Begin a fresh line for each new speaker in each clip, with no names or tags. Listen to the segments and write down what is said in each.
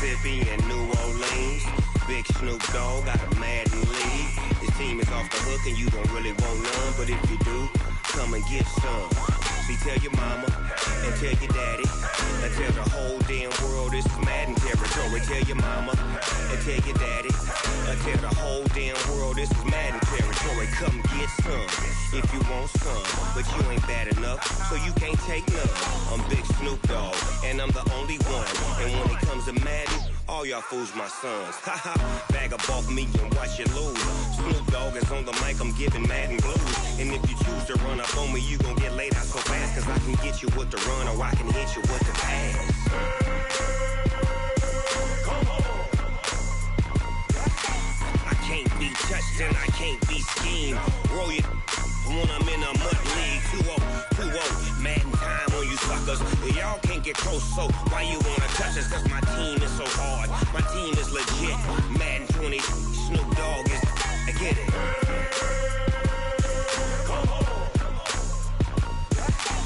Mississippi and New Orleans. Big Snoop Dogg got a Madden league. His team is off the hook and you don't really want none, but if you do, come and get some. See, tell your mama and tell your daddy and tell the whole damn world this is Madden territory. Tell your mama and tell your daddy and tell the whole damn world this is Madden territory. Come get some if you want some, but you ain't bad enough, so you can't take none. I'm Big Snoop Dogg and I'm the only one, and when it comes to Madden, all y'all fools my sons. Haha, bag up off me and watch you lose. Snoop Dogg is on the mic, I'm giving Madden blues. And if you choose to run up on me, you gon' get laid out so fast, cause I can get you with the run or I can hit you with the pass. I can't be touched and I can't be schemed. Roll you when I'm in a mud league. 2-0, Madden time on you suckers. Y'all can't get close, so why you wanna touch us? Cause my team is so hard, my team is legit. Madden 20, Snoop Dogg is, I get it.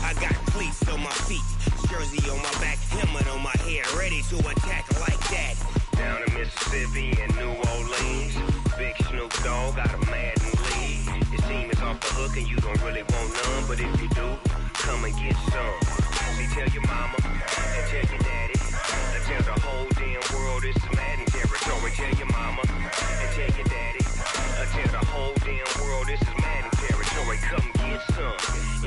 I got cleats on my feet, jersey on my back, helmet on my head, ready to attack like that. Down in Mississippi and New Orleans, Big Snoop Dogg got a Madden league. His team is off the hook and you don't really want none, but if you do, come and get some. See, tell your mama and tell your daddy and tell the whole damn world this is Madden territory. Tell your mama and tell your daddy and tell the whole damn world this is Madden territory. Come get some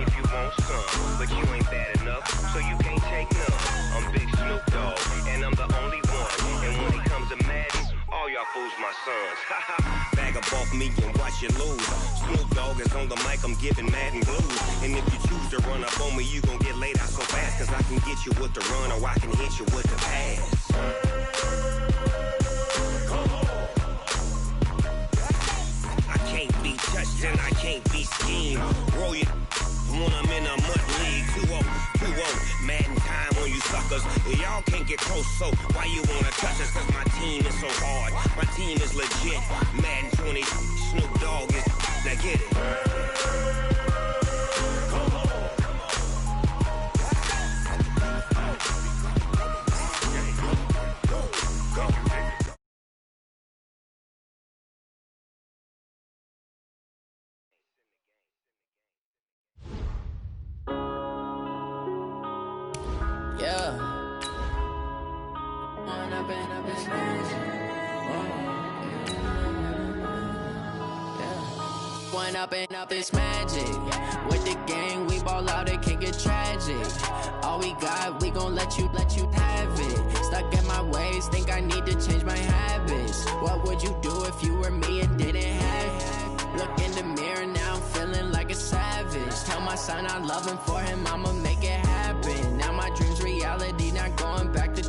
if you want some, but you ain't bad enough, so you can't take none. I'm Big Snoop Dogg and I'm the only one, and when it comes to Madden, all y'all fools my sons. Haha, bag up off me and watch you lose. Snoop Dogg is on the mic, I'm giving Madden blues. And if you choose to run up on me, you gon' get laid out so fast, cause I can get you with the run or I can hit you with the pass. I can't be touched and I can't be schemed. Roll you when I'm in a mud league. 2-0, Madden time on you suckers. Y'all can't get close, so why you wanna touch us? Cause my team is so hard, my team is legit. Madden 20, Snoop Dogg is, now get it.
Yeah. One up and up is magic. With the gang, we ball out, it can get tragic. All we got, we gon' let you have it. Stuck in my ways, think I need to change my habits. What would you do if you were me and didn't have it? Look in the mirror, now I'm feeling like a savage. Tell my son I love him, for him I'ma make it happen. Now my dream's reality, not going back to.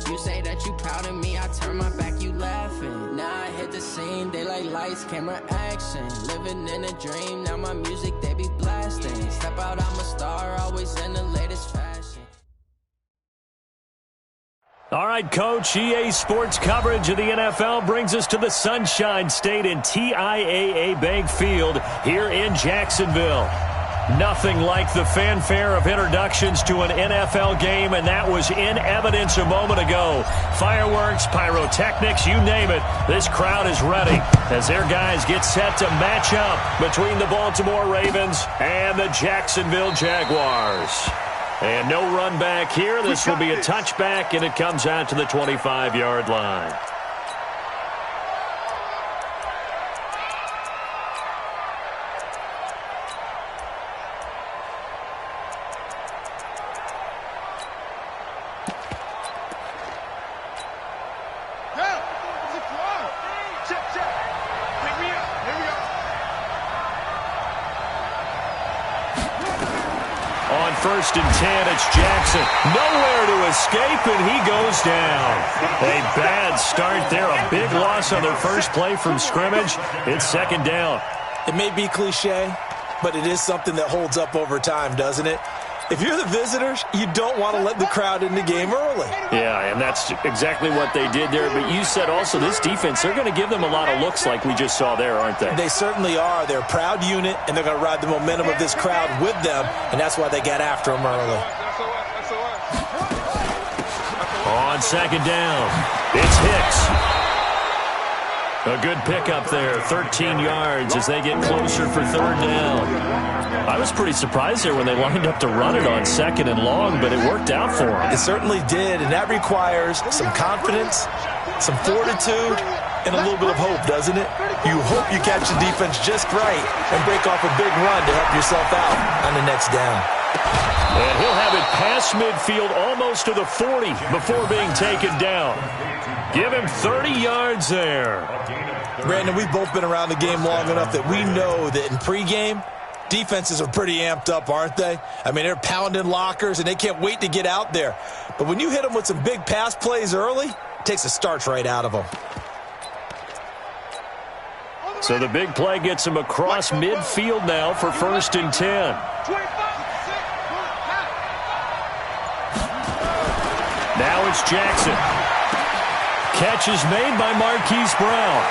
You say that you proud of me, I turn my back, you laughing. Now I hit the scene, they like lights, camera, action. Living in a dream, now my music, they be blasting. Step out, I'm a star, always in the latest fashion.
All right, Coach, EA Sports coverage of the NFL brings us to the Sunshine State in TIAA Bank Field here in Jacksonville. Nothing like the fanfare of introductions to an NFL game, and that was in evidence a moment ago. Fireworks, pyrotechnics, you name it. This crowd is ready as their guys get set to match up between the Baltimore Ravens and the Jacksonville Jaguars. And no run back here. This will be a touchback, and it comes out to the 25-yard line. First and 10, it's Jackson. Nowhere to escape, and he goes down. A bad start there. A big loss on their first play from scrimmage. It's second down.
It may be cliche, but it is something that holds up over time, doesn't it? If you're the visitors, you don't want to let the crowd in the game early.
Yeah, and that's exactly what they did there. But you said also this defense, they're going to give them a lot of looks like we just saw there, aren't they?
They certainly are. They're a proud unit, and they're going to ride the momentum of this crowd with them, and that's why they got after them early.
On on second down. It's Hicks. A good pickup there, 13 yards as they get closer for third down. I was pretty surprised there when they lined up to run it on second and long, but it worked out for them.
It certainly did, and that requires some confidence, some fortitude, and a little bit of hope, doesn't it? You hope you catch the defense just right and break off a big run to help yourself out on the next down.
And he'll have it past midfield almost to the 40 before being taken down. Give him 30 yards there.
Brandon, we've both been around the game long enough that we know that in pregame, defenses are pretty amped up, aren't they? I mean, they're pounding lockers, and they can't wait to get out there. But when you hit them with some big pass plays early, it takes the starch right out of them.
So the big play gets him across midfield now for 1st and 10. Now it's Jackson. Catch is made by Marquise Brown.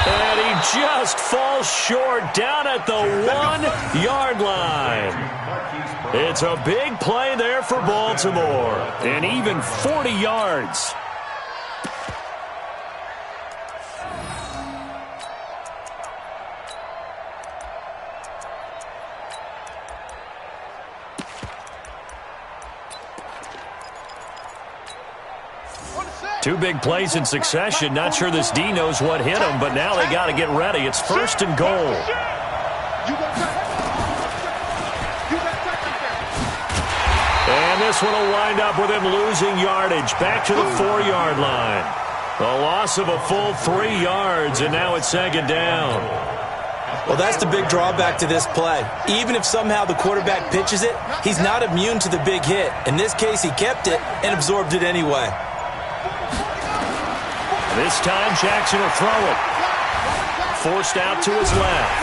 And he just falls short down at the 1-yard line. It's a big play there for Baltimore. And even 40 yards. Two big plays in succession. Not sure this D knows what hit him, but now they got to get ready. It's 1st and goal. And this one will wind up with him losing yardage. Back to the 4-yard line. A loss of a full 3 yards, and now it's 2nd down.
Well, that's the big drawback to this play. Even if somehow the quarterback pitches it, he's not immune to the big hit. In this case, he kept it and absorbed it anyway.
This time, Jackson will throw it. Forced out to his left.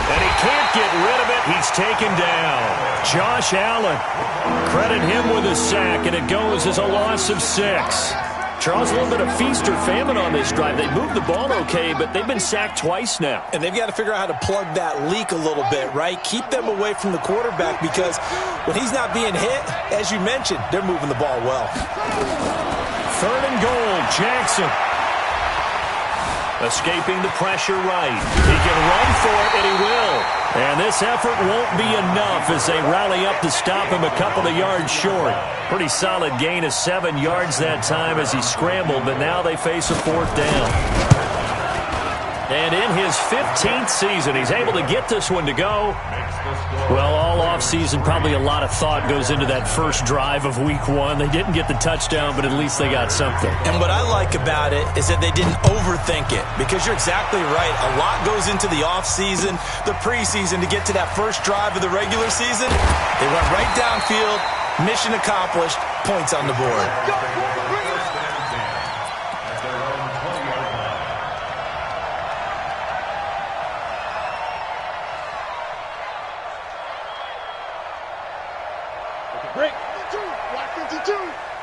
And he can't get rid of it. He's taken down. Josh Allen. Credit him with a sack, and it goes as a loss of 6. Charles, a little bit of feast or famine on this drive. They moved the ball okay, but they've been sacked twice now.
And they've got to figure out how to plug that leak a little bit, right? Keep them away from the quarterback because when he's not being hit, as you mentioned, they're moving the ball well.
3rd and goal, Jackson. Escaping the pressure right. He can run for it, and he will. And this effort won't be enough as they rally up to stop him a couple of yards short. Pretty solid gain of 7 yards that time as he scrambled, but now they face a 4th down. And in his 15th season, he's able to get this one to go. Well, all offseason, probably a lot of thought goes into that first drive of week 1. They didn't get the touchdown, but at least they got something.
And what I like about it is that they didn't overthink it, because you're exactly right. A lot goes into the offseason, the preseason to get to that first drive of the regular season. They went right downfield, mission accomplished, points on the board.
Break. 52.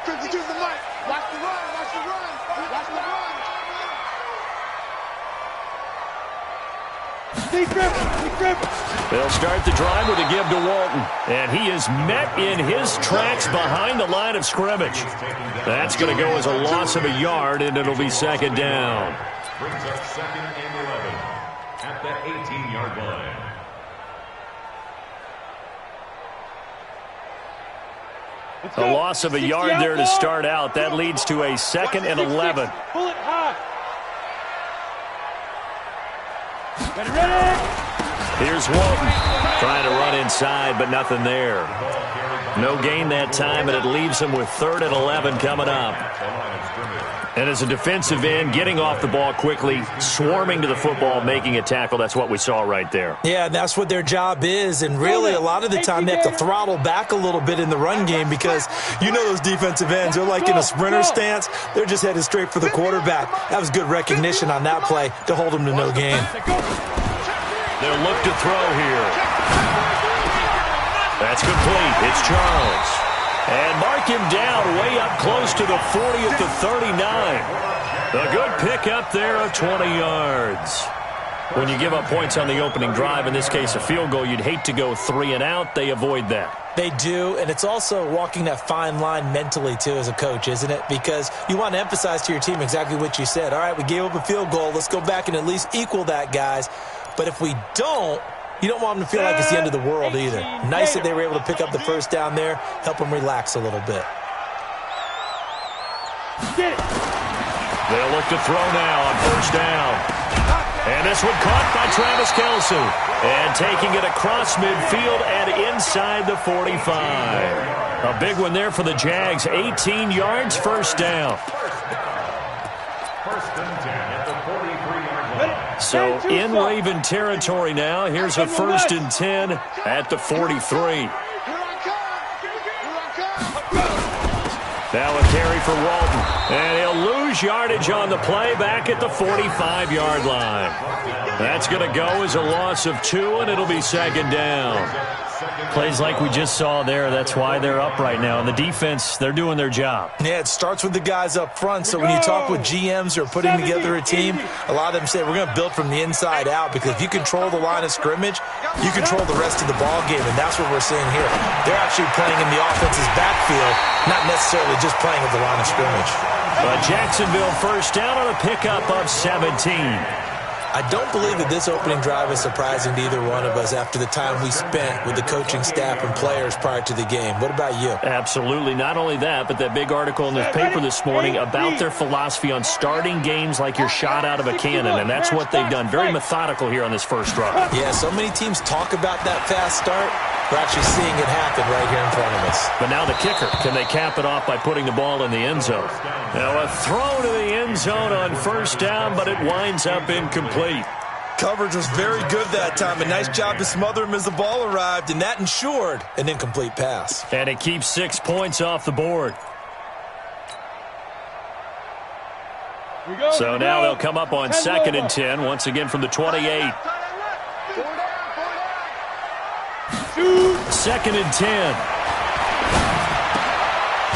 52 the mic. Watch the run. Watch the run. Watch the run. Steve Griffin.
They'll start the drive with a give to Walton. And he is met in his tracks behind the line of scrimmage. That's going to go as a loss of a yard, and it'll be 2nd down.
Brings up 2nd and 11 at the 18-yard line.
A loss of a yard there to start out. That leads to a 2nd and 11.
Pull it high. Ready.
Here's Walton trying to run inside, but nothing there. No gain that time, and it leaves him with 3rd and 11 coming up. And as a defensive end, getting off the ball quickly, swarming to the football, making a tackle, that's what we saw right there.
Yeah, that's what their job is, and really a lot of the time they have to throttle back a little bit in the run game because you know those defensive ends, they're like in a sprinter stance. They're just headed straight for the quarterback. That was good recognition on that play to hold them to no gain.
They'll look to throw here. That's complete. It's Charles. And mark him down way up close to the 40 at the 39. A good pick up there of 20 yards. When you give up points on the opening drive, in this case a field goal, you'd hate to go 3 and out. They avoid that.
They do, and it's also walking that fine line mentally, too, as a coach, isn't it? Because you want to emphasize to your team exactly what you said. All right, we gave up a field goal. Let's go back and at least equal that, guys. But if we don't, you don't want them to feel like it's the end of the world either. Nice that they were able to pick up the first down there, help them relax a little bit.
They'll look to throw now on first down. And this one caught by Travis Kelce. And taking it across midfield and inside the 45. A big one there for the Jags. 18 yards, first down.
First and 10 at the 43-yard line.
So in Raven territory now. Here's a first and 10 at the 43. Now a carry for Walton. And he'll lose yardage on the play back at the 45-yard line. That's going to go as a loss of 2, and it'll be second down. Plays like we just saw there. That's why they're up right now. And the defense, they're doing their job.
Yeah, it starts with the guys up front. So when you talk with GMs who are putting together a team, a lot of them say we're going to build from the inside out, because if you control the line of scrimmage, you control the rest of the ball game, and that's what we're seeing here. They're actually playing in the offense's backfield, not necessarily just playing at the line of scrimmage.
But Jacksonville first down on a pickup of 17.
I don't believe that this opening drive is surprising to either one of us after the time we spent with the coaching staff and players prior to the game. What about you?
Absolutely. Not only that, but that big article in the paper this morning about their philosophy on starting games like you're shot out of a cannon, and that's what they've done. Very methodical here on this first drive.
Yeah, so many teams talk about that fast start. We're actually seeing it happen right here in front of us.
But now the kicker. Can they cap it off by putting the ball in the end zone? Now a throw to the end zone on first down, but it winds up incomplete.
Coverage was very good that time. A nice job to smother him as the ball arrived, and that ensured an incomplete pass.
And it keeps 6 points off the board. So now they'll come up on second and 10, once again from the 28. Second and 10.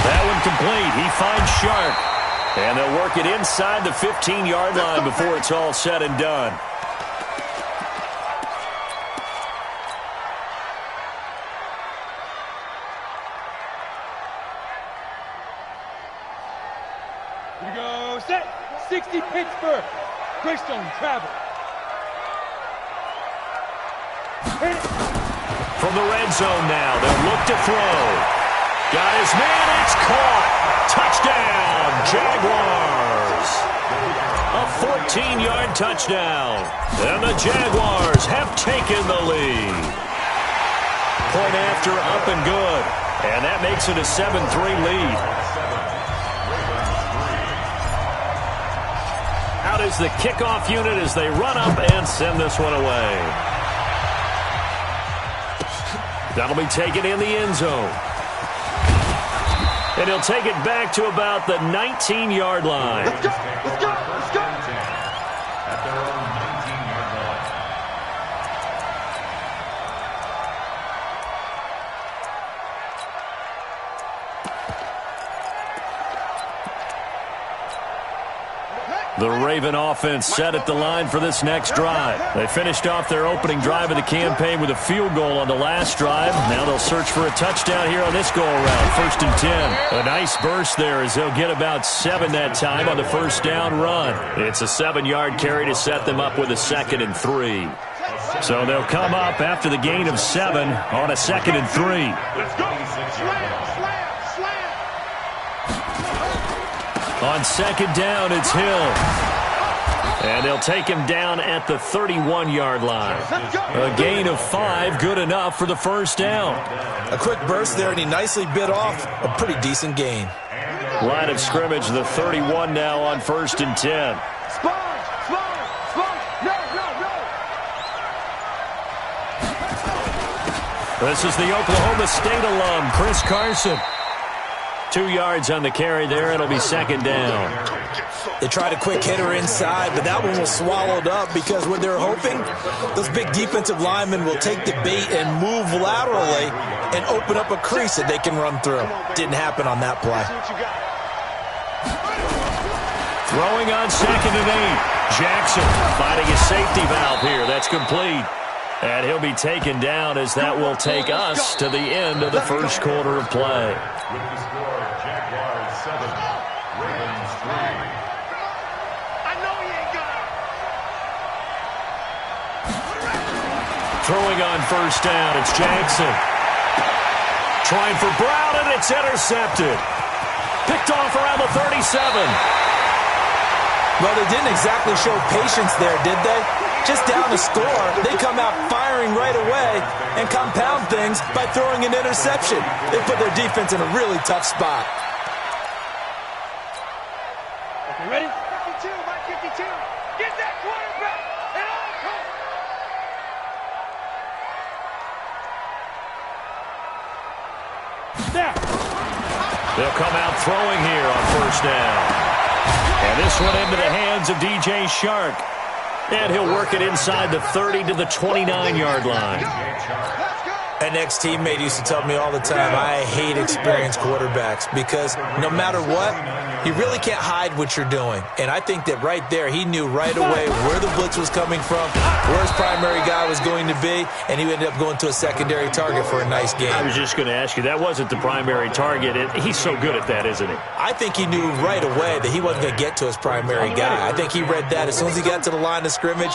That one complete. He finds Sharp. And they'll work it inside the 15-yard line before it's all said and done.
Here we go. Set. 60 Pittsburgh. Greystone travel. Hit it.
From the red zone now, they'll look to throw. Got his man, it's caught. Touchdown, Jaguars. A 14-yard touchdown. And the Jaguars have taken the lead. Point after, up and good. And that makes it a 7-3 lead. Out is the kickoff unit as they run up and send this one away. That'll be taken in the end zone. And he'll take it back to about the 19-yard line.
Let's go, let's go, let's go.
At their own 19-yard line.
The Raven offense set at the line for this next drive. They finished off their opening drive of the campaign with a field goal on the last drive. Now they'll search for a touchdown here on this go-around. First and 10. A nice burst there as they'll get about 7 that time on the first down run. It's a 7-yard carry to set them up with a 2nd and 3. So they'll come up after the gain of 7 on a 2nd and 3.
Let's go. Slam, slam, slam.
On second down, it's Hill. And they'll take him down at the 31-yard line. A gain of 5, good enough for the first down.
A quick burst there, and he nicely bit off a pretty decent gain.
Line of scrimmage, the 31 now on first and 10.
Sponge, sponge, sponge. No, no, no.
This is the Oklahoma State alum, Chris Carson. 2 yards on the carry there. It'll be second down.
They tried a quick hitter inside, but that one was swallowed up because what they're hoping, those big defensive linemen will take the bait and move laterally and open up a crease that they can run through. Didn't happen on that play.
Throwing on second and 8. Jackson finding a safety valve here. That's complete. And he'll be taken down as that will take us to the end of the first quarter of play.
With the score, Jaguars 7, Ravens 3.
I know he ain't got it.
Throwing on first down, it's Jackson. Trying for Brown, and it's intercepted. Picked off around the 37.
Well, they didn't exactly show patience there, did they? Just down a score, they come out firing right away and compound things by throwing an interception. They put their defense in a really tough spot.
Okay, ready?
52, Mike 52. Get that quarterback and all come.
Snap.
They'll come out throwing here on first down. And this one into the hands of DJ Shark. And he'll work it inside the 30 to the 29-yard line.
An ex-teammate used to tell me all the time, I hate experienced quarterbacks because no matter what, you really can't hide what you're doing. And I think that right there, he knew right away where the blitz was coming from, where his primary guy was going to be, and he ended up going to a secondary target for a nice game.
I was just going to ask you, that wasn't the primary target. He's so good at that, isn't he?
I think he knew right away that he wasn't going to get to his primary guy. I think he read that as soon as he got to the line of scrimmage,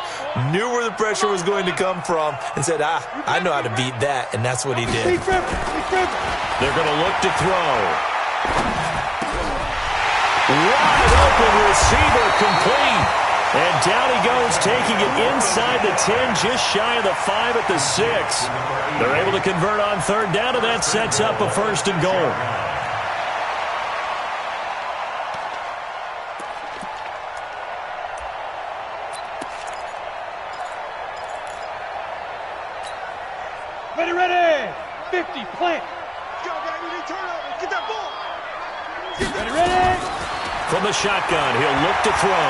knew where the pressure was going to come from, and said, I know how to beat that. And that's what he did.
They're going to look to throw. Wide open receiver complete. And down he goes, taking it inside the 10, just shy of the 5 at the 6. They're able to convert on third down, and that sets up a first and goal.
Ready. 50, plant.
Let's go, baby. We need turnover. Get that ball.
Ready.
From the shotgun, he'll look to throw.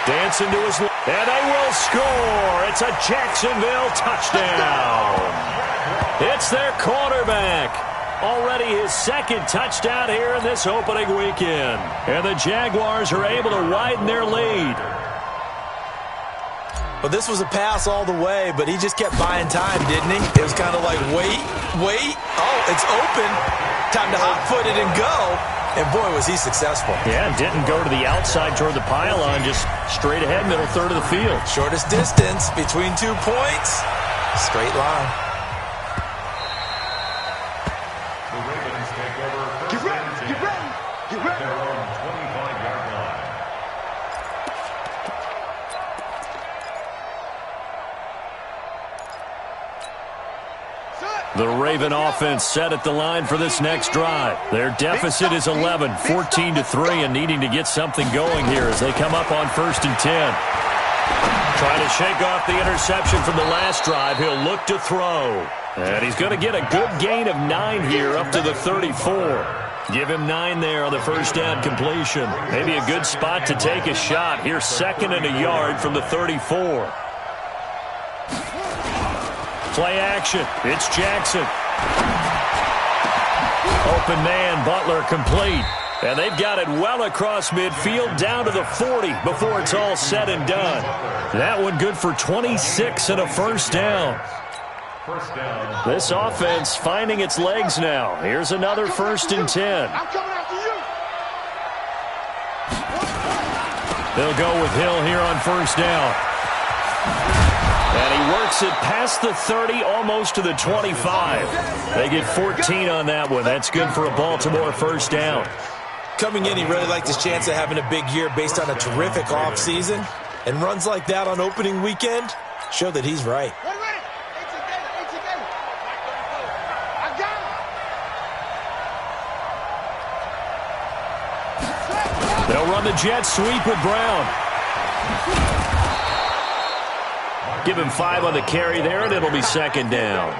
Dancing to his left, and they will score. It's a Jacksonville touchdown. It's their quarterback. Already his second touchdown here in this opening weekend. And the Jaguars are able to widen their lead.
Well, this was a pass all the way, but he just kept buying time, didn't he? It was kind of like, wait. Oh, it's open. Time to hot-foot it and go. And, boy, was he successful.
Yeah, didn't go to the outside toward the pylon, just straight ahead, middle third of the field.
Shortest distance between 2 points. Straight line.
The Ravens take over first
Get ready.
and 10.
Get ready. Get ready.
Their own 25-yard line.
The Raven offense set at the line for this next drive. Their deficit is 11, 14-3, and needing to get something going here as they come up on first and 10. Trying to shake off the interception from the last drive. He'll look to throw. And he's going to get a good gain of 9 here up to the 34. Give him 9 there on the first down completion. Maybe a good spot to take a shot. Here's 2nd and a yard from the 34. Play action. It's Jackson. Open man, Butler complete. And they've got it well across midfield down to the 40 before it's all said and done. That one good for 26 and a first down.
First down.
This offense finding its legs now. Here's another first and 10.
I'm coming after you.
They'll go with Hill here on first down. And he works it past the 30, almost to the 25. They get 14 on that one. That's good for a Baltimore first down.
Coming in, he really liked his chance of having a big year based on a terrific offseason. And runs like that on opening weekend show that he's right.
Ready. I got it.
They'll run the jet sweep with Brown. Give him 5 on the carry there, and it'll be second down.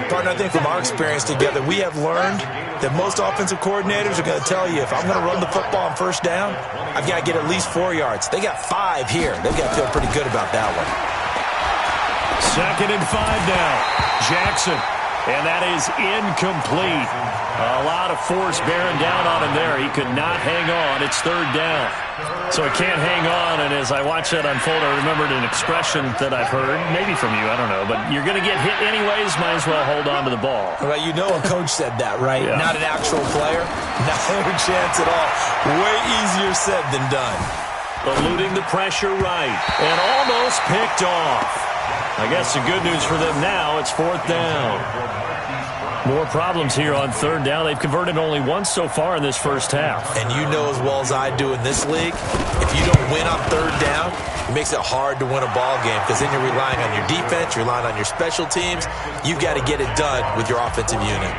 Partner, I think from our experience together, we have learned that most offensive coordinators are going to tell you, if I'm going to run the football on first down, I've got to get at least 4 yards. They got 5 here. They've got to feel pretty good about that one.
2nd and 5 now. Jackson And that is incomplete. A lot of force bearing down on him there. He could not hang on. It's third down. So he can't hang on, and as I watch that unfold, I remembered an expression that I've heard, maybe from you, I don't know, but you're going to get hit anyways, might as well hold on to the ball.
Well, you know a coach said that, right?
Yeah.
Not an actual player. Not a chance at all. Way easier said than done.
Eluding the pressure right, and almost picked off. I guess the good news for them now, it's fourth down. More problems here on third down. They've converted only once so far in this first half.
And you know as well as I do in this league, if you don't win on third down, it makes it hard to win a ball game because then you're relying on your defense, you're relying on your special teams. You've got to get it done with your offensive unit.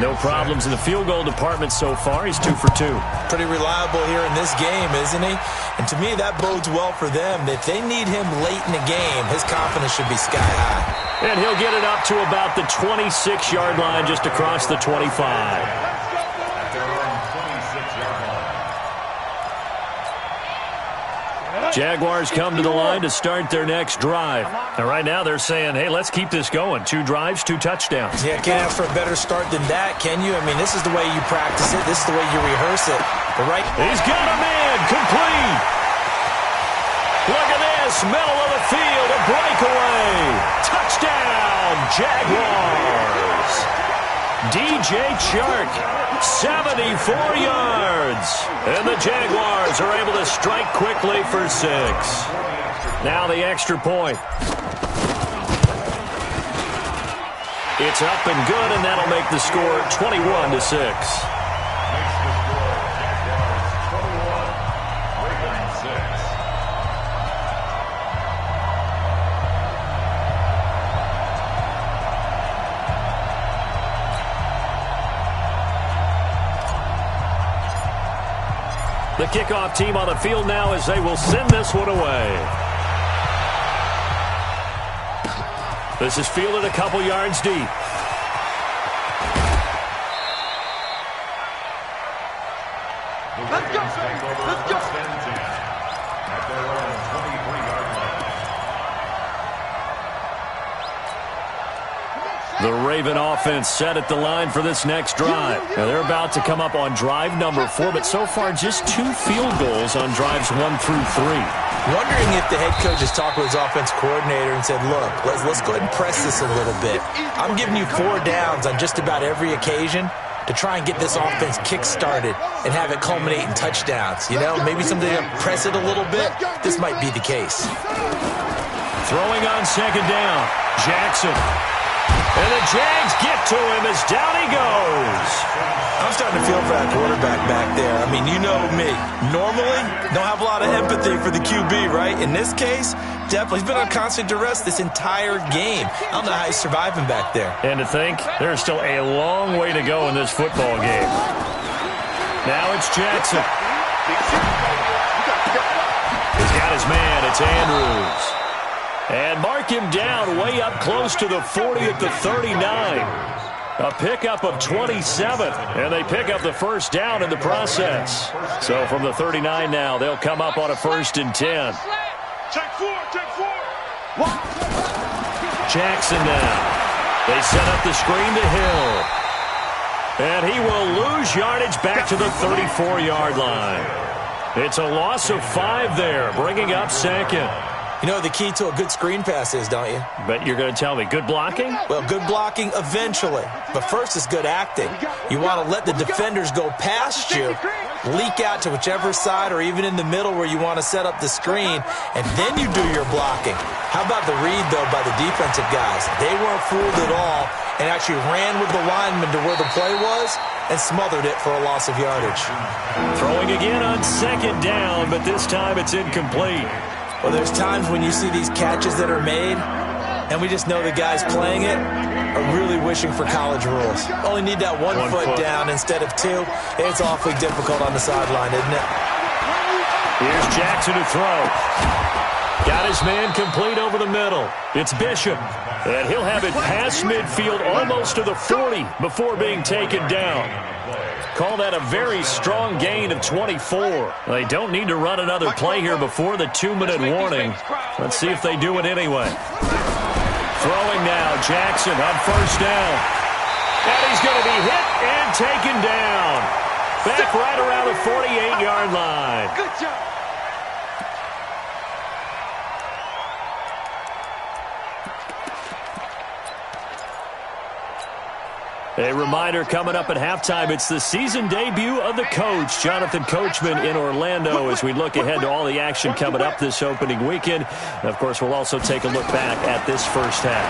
No problems in the field goal department so far. He's 2 for 2.
Pretty reliable here in this game, isn't he? And to me, that bodes well for them. If they need him late in the game, his confidence should be sky high.
And he'll get it up to about the 26-yard line, just across the 25. Jaguars come to the line to start their next drive. And right now they're saying, hey, let's keep this going. 2 drives, 2 touchdowns.
Yeah, can't ask for a better start than that, can you? I mean, this is the way you practice it. This is the way you rehearse it. But right,
he's got a man, complete. Look at this, middle of the field, a breakaway. Touchdown, Jaguars. DJ Chark, 74 yards. And the Jaguars are able to strike quickly for 6. Now the extra point. It's up and good, and that'll make the score 21-6. The kickoff team on the field now as they will send this one away. This is fielded a couple yards deep.
Let's go, let's go.
At their own 23-yard line.
The Raven offense set at the line for this next drive. Now they're about to come up on drive number 4, but so far just 2 field goals on drives 1 through 3.
Wondering if the head coach has talked with his offense coordinator and said, look, let's go ahead and press this a little bit. I'm giving you 4 downs on just about every occasion to try and get this offense kick-started and have it culminate in touchdowns. You know, maybe something to press it a little bit. This might be the case.
Throwing on second down, Jackson. And the Jags get to him as down he goes.
I'm starting to feel for that quarterback back there. I mean, you know me. Normally, don't have a lot of empathy for the QB, right? In this case, definitely. He's been on constant duress this entire game. I don't know how he's surviving back there.
And to think, there's still a long way to go in this football game. Now it's Jackson. He's got his man. It's Andrews. And mark him down way up close to the 40 at the 39. A pickup of 27, and they pick up the first down in the process. So from the 39 now, they'll come up on a 1st and 10.
Take 4.
Jackson now. They set up the screen to Hill. And he will lose yardage back to the 34-yard line. It's a loss of 5 there, bringing up 2nd.
You know what the key to a good screen pass is, don't you?
But you're going to tell me, good blocking?
Well, good blocking eventually. But first is good acting. You want to let the defenders go past you, leak out to whichever side or even in the middle where you want to set up the screen, and then you do your blocking. How about the read, though, by the defensive guys? They weren't fooled at all and actually ran with the lineman to where the play was and smothered it for a loss of yardage.
Throwing again on second down, but this time it's incomplete.
Well, there's times when you see these catches that are made, and we just know the guys playing it are really wishing for college rules. Only need that one foot down instead of 2. It's awfully difficult on the sideline, isn't it?
Here's Jackson to throw. Got his man complete over the middle. It's Bishop. And he'll have it past midfield almost to the 40 before being taken down. Call that a very strong gain of 24. They don't need to run another play here before the 2-minute warning. Let's see if they do it anyway. Throwing now, Jackson on first down. And he's going to be hit and taken down. Back right around the 48-yard line.
Good job.
A reminder coming up at halftime, it's the season debut of the coach, Jonathan Coachman in Orlando, as we look ahead to all the action coming up this opening weekend. And of course, we'll also take a look back at this first half.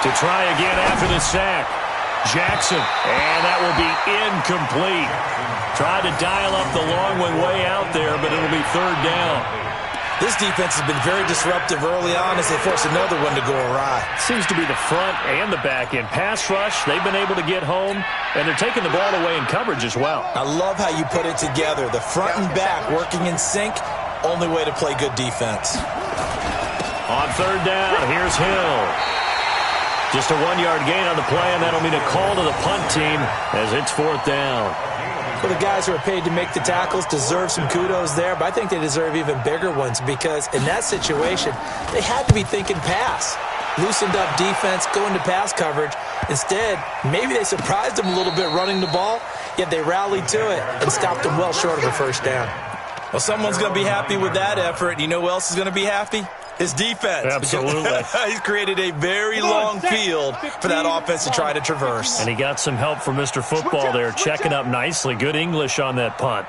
To try again after the sack, Jackson, and that will be incomplete. Tried to dial up the long one way out there, but it'll be third down.
This defense has been very disruptive early on as they force another one to go awry.
Seems to be the front and the back end. Pass rush, they've been able to get home, and they're taking the ball away in coverage as well.
I love how you put it together. The front and back working in sync, only way to play good defense.
On third down, here's Hill. Just a 1-yard gain on the play, and that'll mean a call to the punt team as it's fourth down.
Well, the guys who are paid to make the tackles deserve some kudos there, but I think they deserve even bigger ones because in that situation, they had to be thinking pass. Loosened up defense, going to pass coverage. Instead, maybe they surprised them a little bit running the ball, yet they rallied to it and stopped them well short of a first down. Well, someone's going to be happy with that effort. You know who else is going to be happy? His defense.
Absolutely.
He's created a very long field for that offense to try to traverse.
And he got some help from Mr. Football there, checking up nicely. Good English on that punt.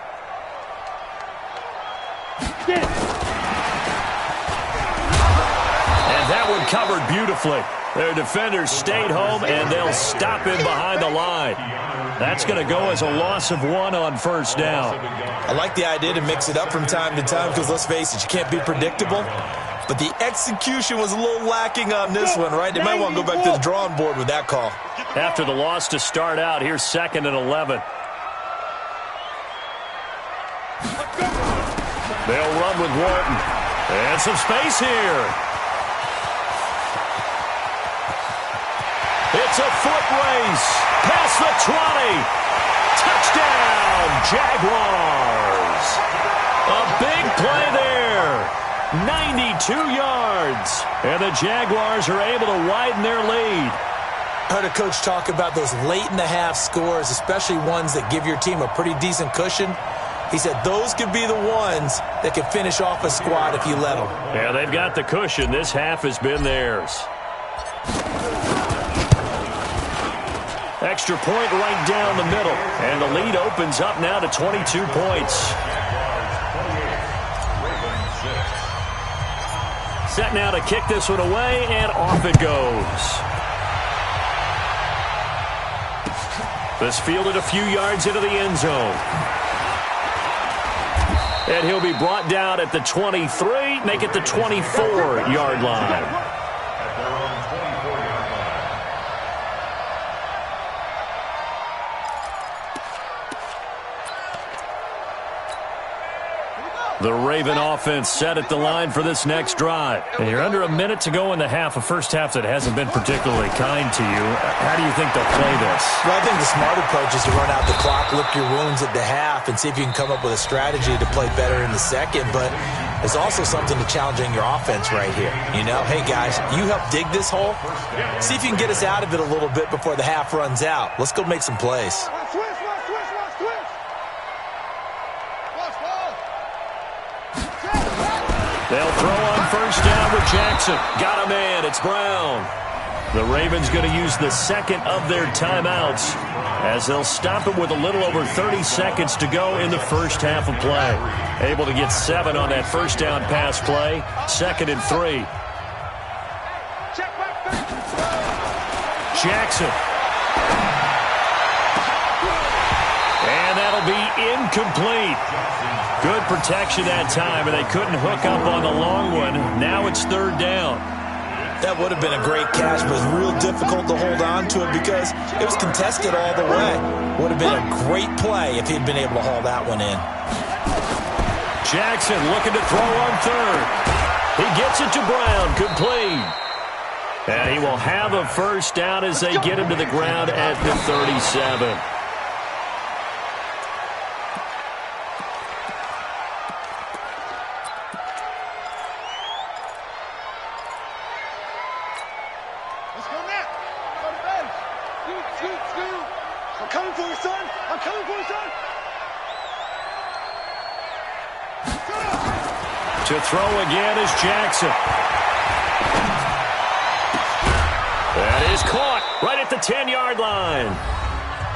And that one covered beautifully. Their defenders stayed home, and they'll stop him behind the line. That's going to go as a loss of 1 on first down.
I like the idea to mix it up from time to time because, let's face it, you can't be predictable. But the execution was a little lacking on this one, right? They might want to go back to the drawing board with that call.
After the loss to start out, here's 2nd and 11. They'll run with Wharton. And some space here. It's a foot race. Past the 20. Touchdown, Jaguars. A big play there. 92 yards. And the Jaguars are able to widen their lead.
I heard a coach talk about those late-in-the-half scores, especially ones that give your team a pretty decent cushion. He said those could be the ones that can finish off a squad if you let them.
Yeah, they've got the cushion. This half has been theirs. Extra point right down the middle. And the lead opens up now to 22 points. Set now to kick this one away, and off it goes. This fielded a few yards into the end zone. And he'll be brought down at the 23, make it the 24-yard line. The Raven offense set at the line for this next drive. And you're under a minute to go in the half, a first half that hasn't been particularly kind to you. How do you think they'll play this?
Well, I think the smart approach is to run out the clock, lick your wounds at the half, and see if you can come up with a strategy to play better in the second. But there's also something to challenging your offense right here. You know, hey, guys, you help dig this hole. See if you can get us out of it a little bit before the half runs out. Let's go make some plays.
They'll throw on first down with Jackson. Got a man. It's Brown. The Ravens going to use the second of their timeouts as they'll stop it with a little over 30 seconds to go in the first half of play. Able to get 7 on that first down pass play. 2nd and 3. Jackson. And that'll be incomplete. Good protection that time, and they couldn't hook up on the long one. Now it's third down.
That would have been a great catch, but it was real difficult to hold on to it because it was contested all the way. Would have been a great play if he'd been able to haul that one in.
Jackson looking to throw on third. He gets it to Brown, complete. And he will have a first down as they get him to the ground at the 37. To throw again is Jackson. That is caught right at the 10-yard line.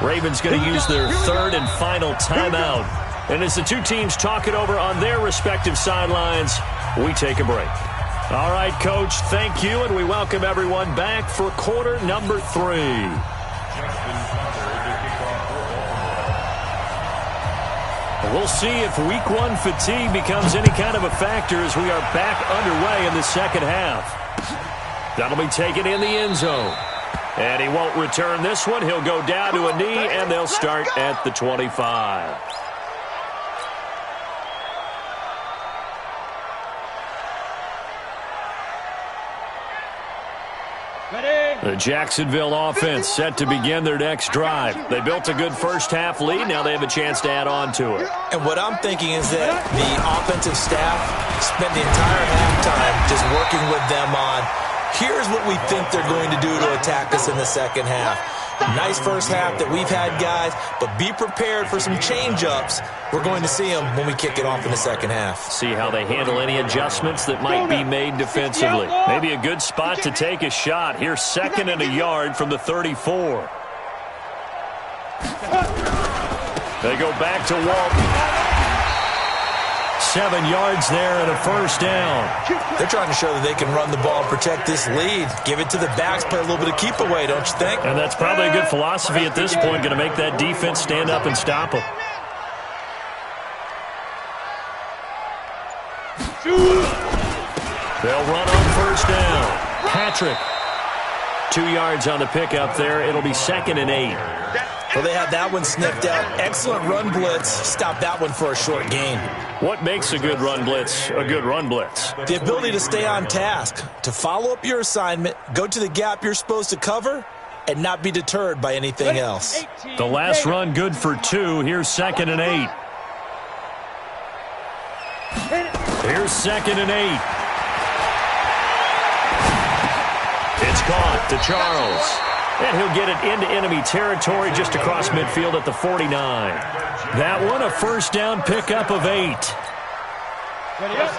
Ravens going to use their third and final timeout. And as the two teams talk it over on their respective sidelines, we take a break. All right, Coach, thank you, and we welcome everyone back for quarter number 3. We'll see if week 1 fatigue becomes any kind of a factor as we are back underway in the second half. That'll be taken in the end zone. And he won't return this one. He'll go down to a knee, and they'll start at the 25. The Jacksonville offense set to begin their next drive. They built a good first-half lead. Now they have a chance to add on to it.
And what I'm thinking is that the offensive staff spent the entire halftime just working with them on, here's what we think they're going to do to attack us in the second half. Nice first half that we've had, guys, but be prepared for some change-ups. We're going to see them when we kick it off in the second half.
See how they handle any adjustments that might be made defensively. Maybe a good spot to take a shot. Here's 2nd and a yard from the 34. They go back to Walton. 7 yards there and a first down.
They're trying to show that they can run the ball and protect this lead. Give it to the backs, play a little bit of keep away, don't you think?
And that's probably a good philosophy at this point, going to make that defense stand up and stop them. They'll run on first down. Patrick. 2 yards on the pickup there. It'll be 2nd and 8.
Well, they had that one sniffed out. Excellent run blitz. Stop that one for a short gain.
What makes a good run blitz a good run blitz?
The ability to stay on task, to follow up your assignment, go to the gap you're supposed to cover, and not be deterred by anything else.
The last run good for 2. Here's 2nd and 8. Here's 2nd and 8. It's caught to Charles. And he'll get it into enemy territory just across midfield at the 49. That one, a first down pickup of 8.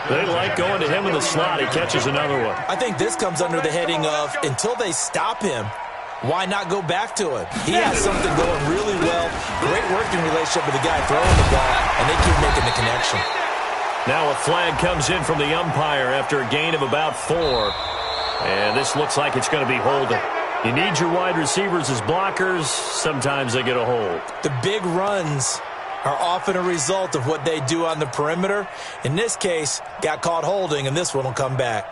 They like going to him in the slot. He catches another one.
I think this comes under the heading of, until they stop him, why not go back to him? He has something going really well. Great working relationship with the guy throwing the ball, and they keep making the connection.
Now a flag comes in from the umpire after a gain of about 4. And this looks like it's going to be holding. You need your wide receivers as blockers. Sometimes they get a hold.
The big runs are often a result of what they do on the perimeter. In this case, got caught holding, and this one will come back.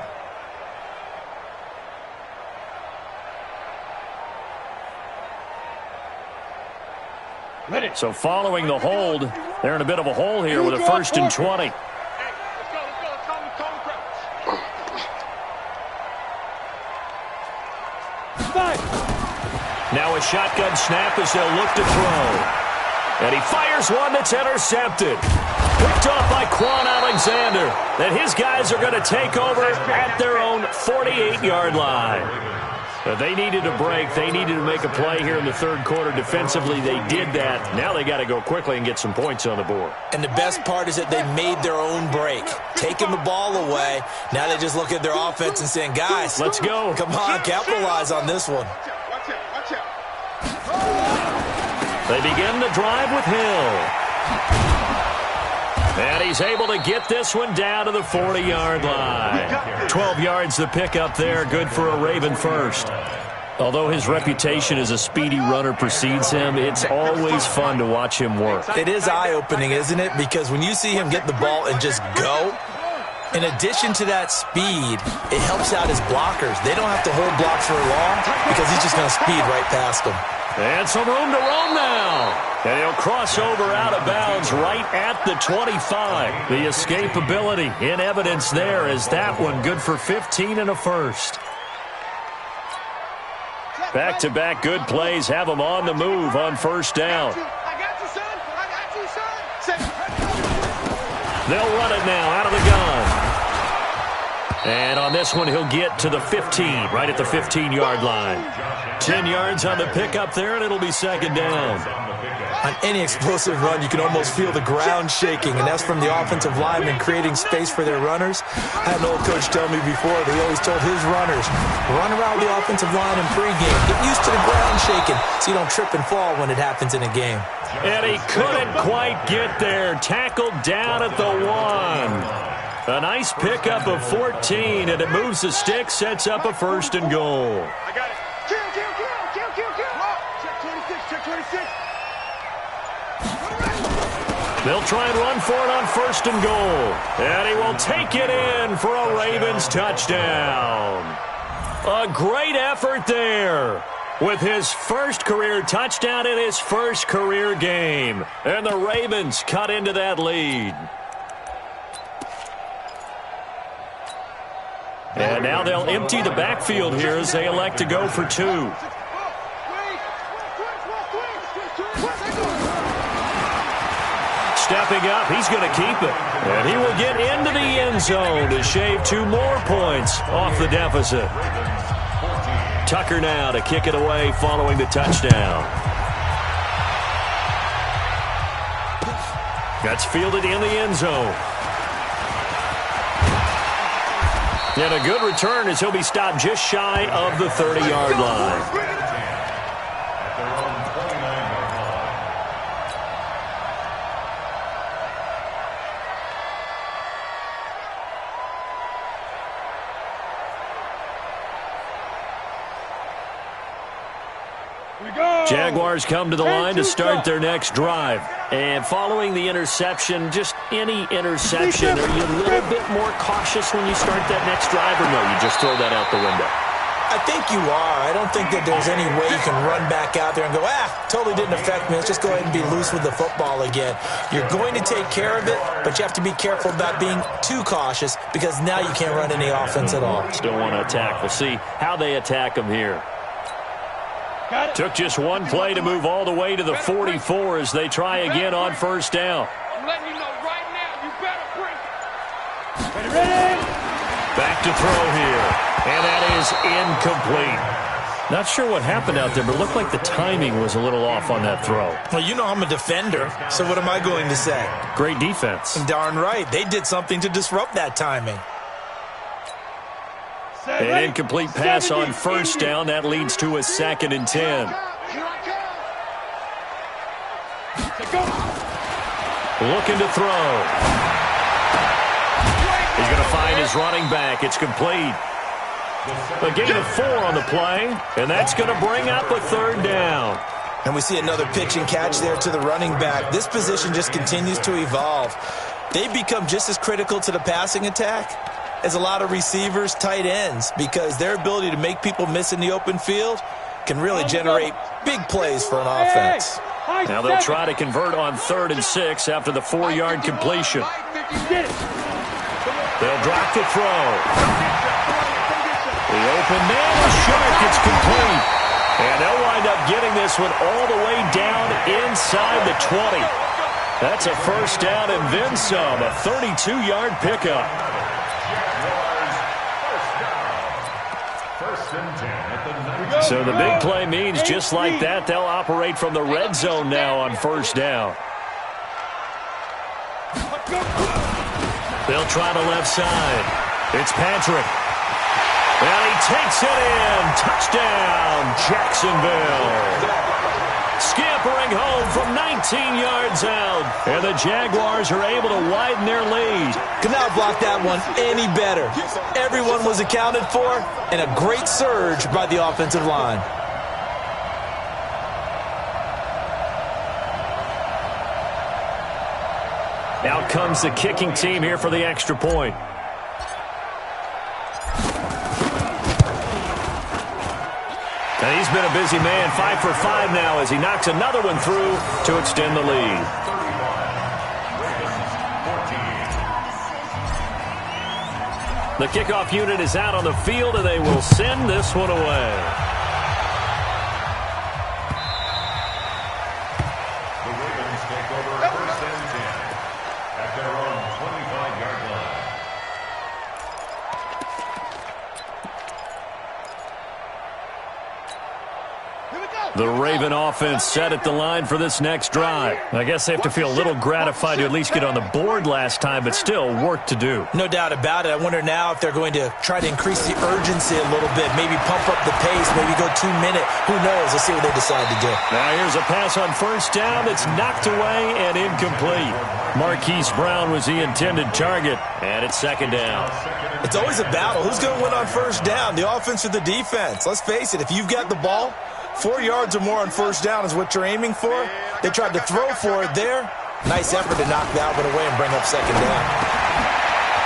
So following the hold, they're in a bit of a hole here with a 1st and 20. Now a shotgun snap as they'll look to throw. And he fires one that's intercepted. Picked off by Quan Alexander. And his guys are going to take over at their own 48-yard line. They needed a break. They needed to make a play here in the third quarter. Defensively, they did that. Now they got to go quickly and get some points on the board.
And the best part is that they made their own break. Taking the ball away. Now they just look at their offense and saying, guys,
let's go.
Come on, capitalize on this one.
They begin the drive with Hill. And he's able to get this one down to the 40-yard line. 12 yards the pickup there, good for a Raven first. Although his reputation as a speedy runner precedes him, it's always fun to watch him work.
It is eye-opening, isn't it? Because when you see him get the ball and just go, in addition to that speed, it helps out his blockers. They don't have to hold blocks for long because he's just going to speed right past them.
And some room to roam now. And he'll cross over out of bounds right at the 25. The escapability in evidence there is that one good for 15 and a first. Back-to-back good plays have them on the move on first down.
I got you, son. I got you, son.
They'll run it now out of the gun. And on this one, he'll get to the 15, right at the 15-yard line. 10 yards on the pickup there, and it'll be second down.
On any explosive run, you can almost feel the ground shaking, and that's from the offensive linemen creating space for their runners. I had an old coach tell me before that he always told his runners, run around the offensive line in pregame. Get used to the ground shaking so you don't trip and fall when it happens in a game.
And he couldn't quite get there. Tackled down at the 1. A nice pickup of 14, and it moves the stick, sets up a 1st and goal.
I got it. Kill. Check 26, check 26.
They'll try and run for it on 1st and goal. And he will take it in for a Ravens touchdown. A great effort there with his first career touchdown in his first career game. And the Ravens cut into that lead. And now they'll empty the backfield here as they elect to go for 2. Stepping up, he's going to keep it. And he will get into the end zone to shave 2 more points off the deficit. Tucker now to kick it away following the touchdown. That's fielded in the end zone. And a good return as he'll be stopped just shy of the 30-yard line. Jaguars come to the line to start their next drive. And following the interception, just any interception, are you a little bit more cautious when you start that next drive, or no, you just throw that out the window?
I think you are. I don't think that there's any way you can run back out there and go, totally didn't affect me. Let's just go ahead and be loose with the football again. You're going to take care of it, but you have to be careful about being too cautious because now you can't run any offense at all.
Still want to attack. We'll see how they attack them here. Took just one play to move all the way to the 44 as they try again on 1st down.
I'm letting you know right now, you better bring it.
Ready?
Back to throw here. And that is incomplete. Not sure what happened out there, but it looked like the timing was a little off on that throw.
Well, you know I'm a defender, so what am I going to say?
Great defense.
Darn right. They did something to disrupt that timing.
An incomplete pass on 1st down. That leads to a 2nd and 10. Looking to throw. He's going to find his running back. It's complete. A gain of 4 on the play, and that's going to bring up a 3rd down.
And we see another pitch and catch there to the running back. This position just continues to evolve. They've become just as critical to the passing attack as a lot of receivers, tight ends, because their ability to make people miss in the open field can really generate big plays for an offense.
Now they'll try to convert on 3rd and 6 after the 4-yard completion. They'll drop the throw. The open man is short. It's complete. And they'll wind up getting this one all the way down inside the 20. That's a 1st down and then some, a 32-yard pickup. So the big play means just like that, they'll operate from the red zone now on 1st down. They'll try the left side. It's Patrick. And he takes it in. Touchdown, Jacksonville. Scampering home from 19 yards out. And the Jaguars are able to widen their lead.
Could not block that one any better. Everyone was accounted for, and a great surge by the offensive line.
Out comes the kicking team here for the extra point. And he's been a busy man, 5 for 5 now as he knocks another one through to extend the lead. The kickoff unit is out on the field, and they will send this one away.
The Ravens take over 1st and 10 at their own 25-yard line.
The Raven offense set at the line for this next drive. I guess they have to feel a little gratified to at least get on the board last time, but still work to do.
No doubt about it. I wonder now if they're going to try to increase the urgency a little bit, maybe pump up the pace, maybe go 2 minute. Who knows? Let's see what they decide to do.
Now here's a pass on first down that's knocked away and incomplete. Marquise Brown was the intended target, and it's second down.
It's always a battle. Who's going to win on first down, the offense or the defense? Let's face it, if you've got the ball, 4 yards or more on first down is what you're aiming for. They tried to throw for it there. Nice effort to knock that one away and bring up second down.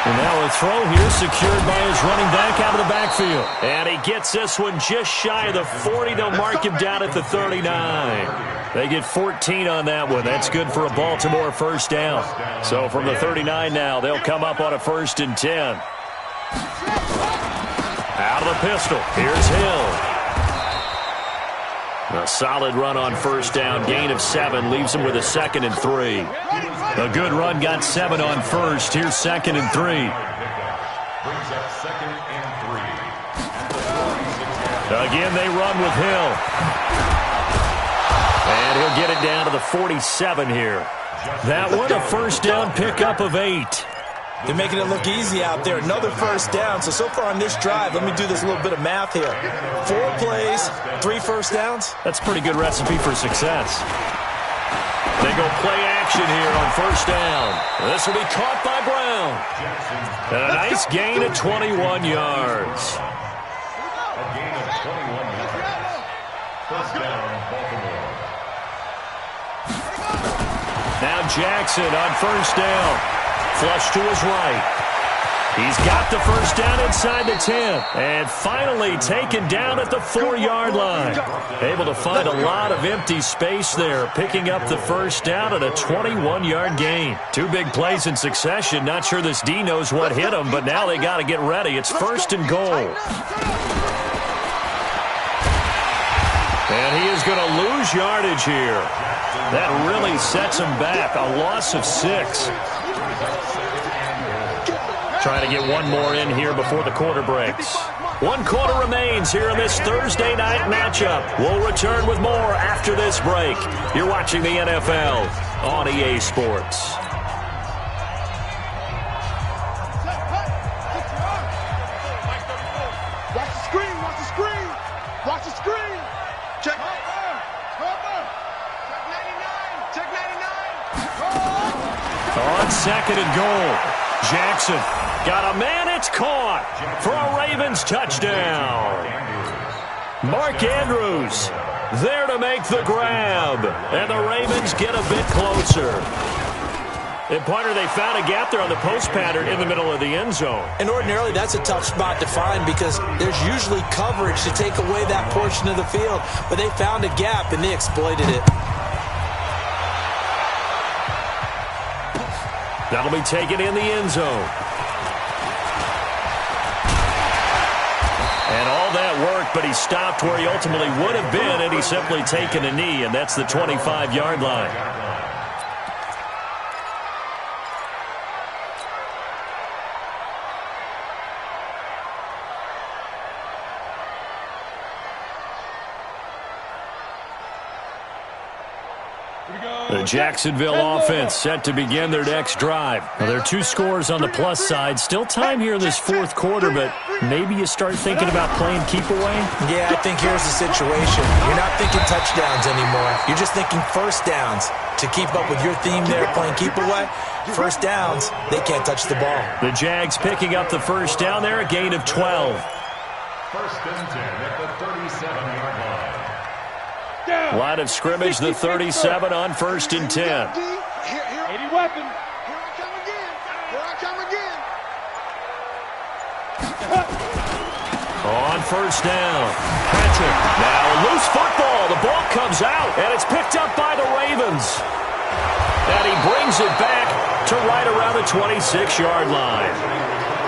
And now a throw here secured by his running back out of the backfield. And he gets this one just shy of the 40. They'll mark him down at the 39. They get 14 on that one. That's good for a Baltimore first down. So from the 39 now, they'll come up on a 1st and 10. Out of the pistol. Here's Hill. A solid run on first down. Gain of 7 leaves him with a 2nd and 3. A good run got 7 on first. Here's 2nd and 3.
Brings up 2nd and 3.
Again, they run with Hill. And he'll get it down to the 47 here. That one, a first down pickup of 8.
They're making it look easy out there. Another first down. So far on this drive, let me do this little bit of math here. 4 plays, 3 first downs.
That's a pretty good recipe for success. They go play action here on first down. This will be caught by Brown. And a nice gain of 21 yards.
A gain of 21 yards. First down, Baltimore.
Now Jackson on first down. Flush to his right. He's got the first down inside the 10. And finally taken down at the 4-yard line. Able to find a lot of empty space there. Picking up the first down at a 21-yard gain. 2 big plays in succession. Not sure this D knows what hit him, but now they got to get ready. It's 1st and goal. And he is going to lose yardage here. That really sets him back. A loss of 6. Trying to get one more in here before the quarter breaks. 1 quarter remains here in this Thursday night matchup. We'll return with more after this break. You're watching the NFL on EA Sports.
Watch the screen, watch the screen. Watch the screen. Check. Check 99.
On 2nd and goal. Jackson got a man. It's caught for a Ravens touchdown. Mark Andrews there to make the grab. And the Ravens get a bit closer. And partner, they found a gap there on the post pattern in the middle of the end zone.
And ordinarily, that's a tough spot to find because there's usually coverage to take away that portion of the field. But they found a gap, and they exploited it.
That'll be taken in the end zone. And all that work, but he stopped where he ultimately would have been, and he's simply taken a knee, and that's the 25-yard line. The Jacksonville offense set to begin their next drive. Now, there are 2 scores on the plus side. Still time here in this 4th quarter, but maybe you start thinking about playing keep away?
Yeah, I think here's the situation. You're not thinking touchdowns anymore. You're just thinking first downs. To keep up with your theme there, playing keep away, first downs, they can't touch the ball.
The Jags picking up the first down there, a gain of 12.
1st and 10 at the 37-yard line.
Line of scrimmage, the 37 on 1st and 10.
80 weapon.
Here I come again. Here I come again.
On first down. Patrick. Now a loose football. The ball comes out, and it's picked up by the Ravens. And he brings it back to right around the 26-yard line.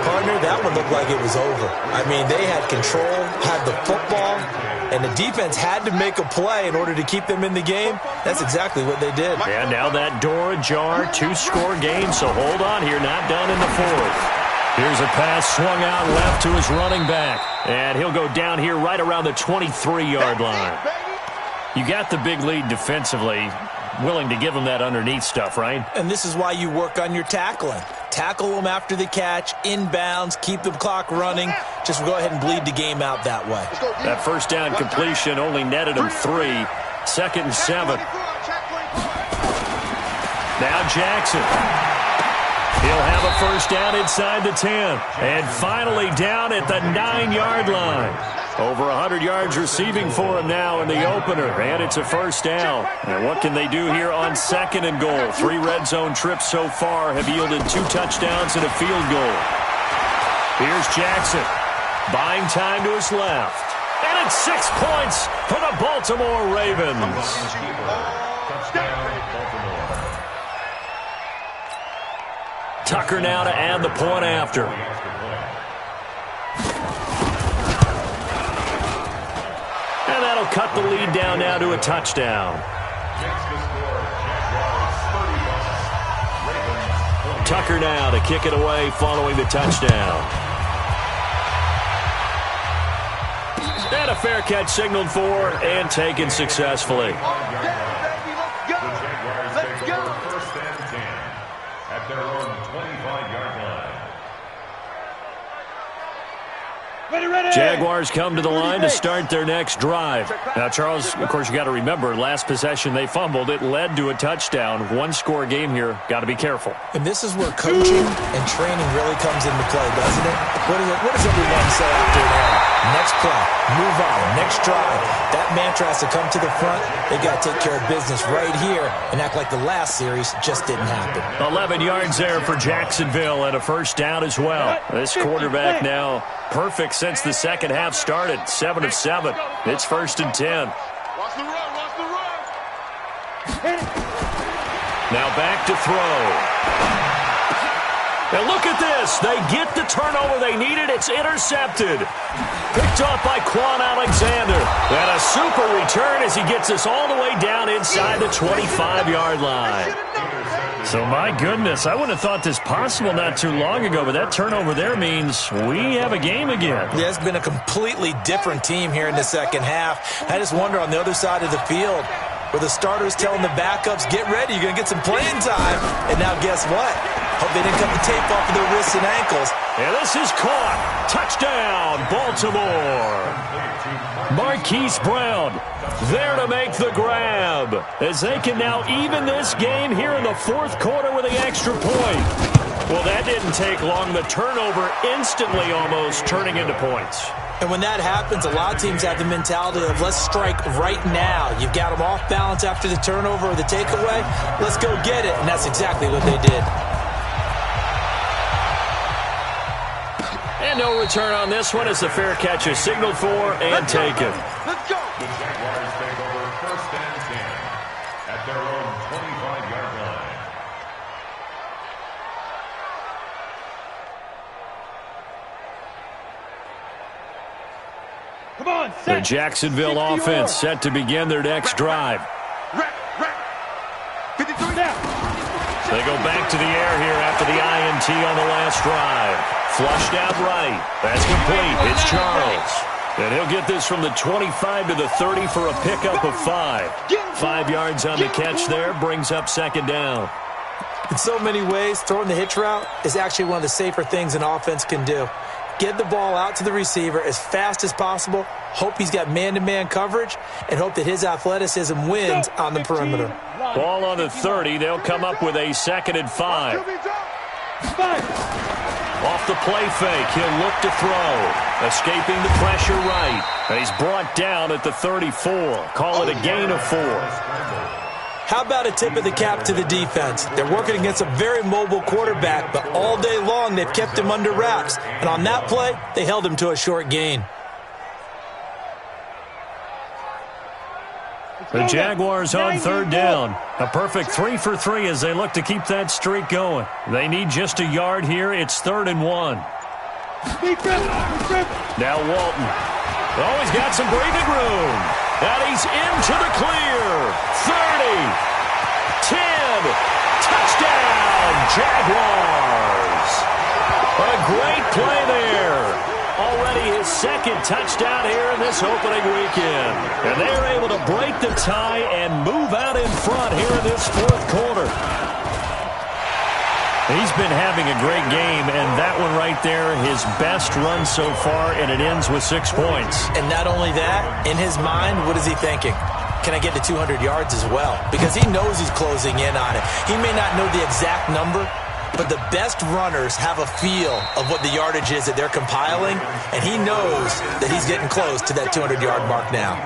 Partner, that one looked like it was over. I mean, they had control, had the football, and the defense had to make a play in order to keep them in the game. That's exactly what they did.
And now that door ajar, 2-score game, so hold on here, not done in the 4th. Here's a pass swung out left to his running back. And he'll go down here right around the 23-yard line. You got the big lead defensively, willing to give them that underneath stuff, right?
And this is why you work on your tackling. Tackle them after the catch, inbounds, keep the clock running. Just go ahead and bleed the game out that way.
That first down completion only netted him 3. 2nd and 7. Now Jackson. He'll have a first down inside the 10. And finally down at the 9-yard line. Over 100 yards receiving for him now in the opener. And it's a first down. And what can they do here on 2nd and goal? 3 red zone trips so far have yielded 2 touchdowns and a field goal. Here's Jackson. Buying time to his left. And it's 6 points for the Baltimore Ravens. Tucker now to add the point after. And that'll cut the lead down now to a touchdown. Tucker now to kick it away following the touchdown. And a fair catch signaled for and taken successfully. Jaguars come to the line to start their next drive. Now, Charles, of course, you got to remember, last possession they fumbled. It led to a touchdown. 1-score game here. Got to be careful.
And this is where coaching and training really comes into play, doesn't it? What does everyone say after an error? Next play, move on, next drive. That mantra has to come to the front. They got to take care of business right here and act like the last series just didn't happen.
11 yards there for Jacksonville and a first down as well. This quarterback now perfect since the second half started. 7 of 7. It's 1st and 10.
Watch the run, watch the run.
Now back to throw. And look at this. They get the turnover they needed. It's intercepted. Picked off by Quan Alexander. And a super return as he gets us all the way down inside the 25-yard line. So, my goodness, I wouldn't have thought this possible not too long ago, but that turnover there means we have a game again.
Yeah, it's been a completely different team here in the second half. I just wonder on the other side of the field where the starters telling the backups, get ready, you're going to get some playing time. And now guess what? Hope they didn't cut the tape off of their wrists and ankles.
And this is caught. Touchdown, Baltimore. Marquise Brown there to make the grab as they can now even this game here in the 4th quarter with the extra point. Well, that didn't take long. The turnover instantly almost turning into points.
And when that happens, a lot of teams have the mentality of let's strike right now. You've got them off balance after the turnover or the takeaway. Let's go get it. And that's exactly what they did.
And no return on this one as the fair catch is signaled for and taken.
Let's go.
The Jaguars take over 1st and 10 at their own 25-yard line.
Come on,
The Jacksonville offense set to begin their next drive.
53 down.
They go back to the air here after the INT on the last drive. Flushed out right. That's complete. It's Charles. And he'll get this from the 25 to the 30 for a pickup of 5. 5 yards on the catch there brings up 2nd down.
In so many ways, throwing the hitch route is actually one of the safer things an offense can do. Get the ball out to the receiver as fast as possible, hope he's got man-to-man coverage, and hope that his athleticism wins on the perimeter.
Ball on the 30. They'll come up with a 2nd and 5. Off the play fake, he'll look to throw. Escaping the pressure right. And he's brought down at the 34. Call it a gain of 4.
How about a tip of the cap to the defense? They're working against a very mobile quarterback, but all day long they've kept him under wraps. And on that play, they held him to a short gain.
The Jaguars on 3rd down. A perfect 3 for 3 as they look to keep that streak going. They need just a yard here. It's 3rd and 1. Now Walton. Oh, he's got some breathing room. And he's into the clear. 30. 10. Touchdown, Jaguars. A great play there. Already his second touchdown here in this opening weekend. And they're able to break the tie and move out in front here in this fourth quarter. He's been having a great game, and that one right there, his best run so far, and it ends with 6 points.
And not only that, in his mind, what is he thinking? Can I get to 200 yards as well? Because he knows he's closing in on it. He may not know the exact number, but the best runners have a feel of what the yardage is that they're compiling, and he knows that he's getting close to that 200-yard mark now.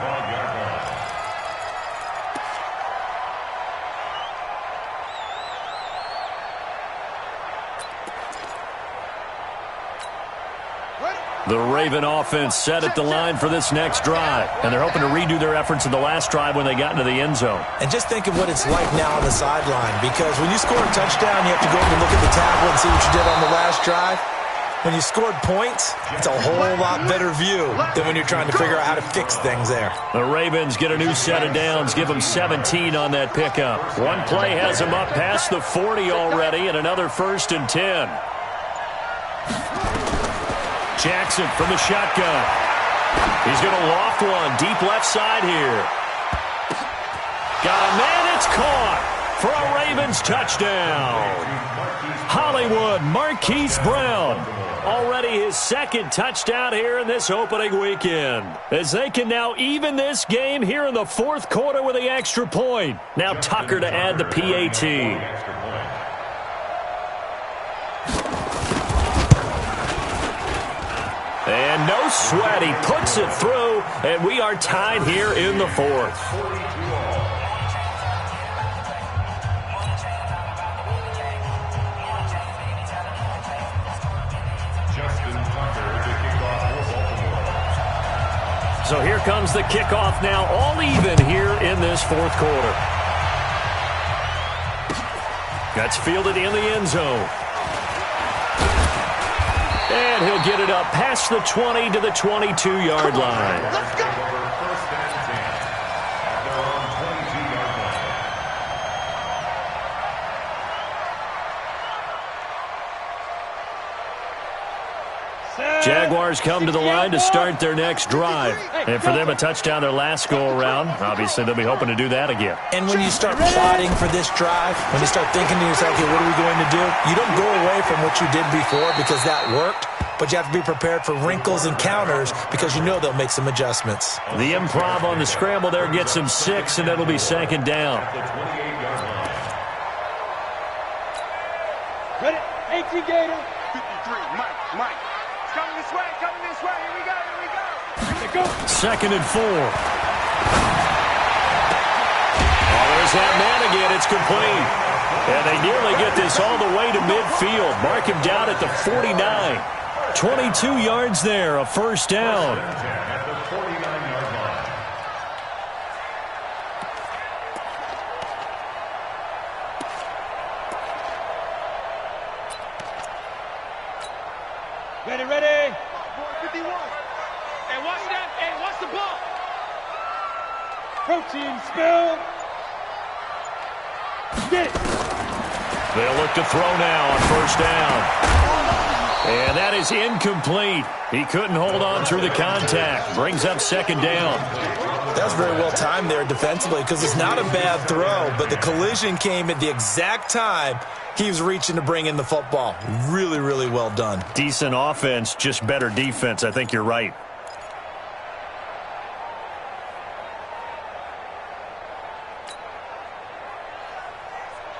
The Raven offense set at the line for this next drive, and they're hoping to redo their efforts in the last drive when they got into the end zone.
And just think of what it's like now on the sideline, because when you score a touchdown, you have to go and look at the tablet and see what you did on the last drive. When you scored points, it's a whole lot better view than when you're trying to figure out how to fix things there.
The Ravens get a new set of downs, give them 17 on that pickup. One play has them up past the 40 already, and another 1st and 10. Jackson from the shotgun. He's going to loft one deep left side here. Got a man, it's caught for a Ravens touchdown. Hollywood Marquise Brown. Already his second touchdown here in this opening weekend. As they can now even this game here in the fourth quarter with the extra point. Now Tucker to add the PAT. And no sweat, he puts it through, and we are tied here in the fourth. So here comes the kickoff now, all even here in this fourth quarter. That's fielded in the end zone. And he'll get it up past the 20 to the 22-yard line.
Let's go. First and 10 at their own 22-yard line.
Jaguars come to the line to start their next drive. And for them, a touchdown their last go-around. Obviously, they'll be hoping to do that again.
And when you start plotting for this drive, when you start thinking to yourself, okay, what are we going to do? You don't go away from what you did before because that worked, but you have to be prepared for wrinkles and counters because you know they'll make some adjustments.
The improv on the scramble there gets him 6, and that'll be second down.
Ready? 18 Gator.
53, Mike. Coming this way, here we go.
Here we go.
Second and 4. Oh, there's that man again. It's complete. And they nearly get this all the way to midfield. Mark him down at the 49. 22 yards there, a first down.
At the 49-yard line.
Ready.
51. Hey, watch that. Hey, watch the ball.
Protein spill. Get it.
They'll look to throw now on first down. And that is incomplete. He couldn't hold on through the contact. Brings up second down.
That was very well timed there defensively because it's not a bad throw, but the collision came at the exact time he was reaching to bring in the football. Really, really well done.
Decent offense, just better defense. I think you're right.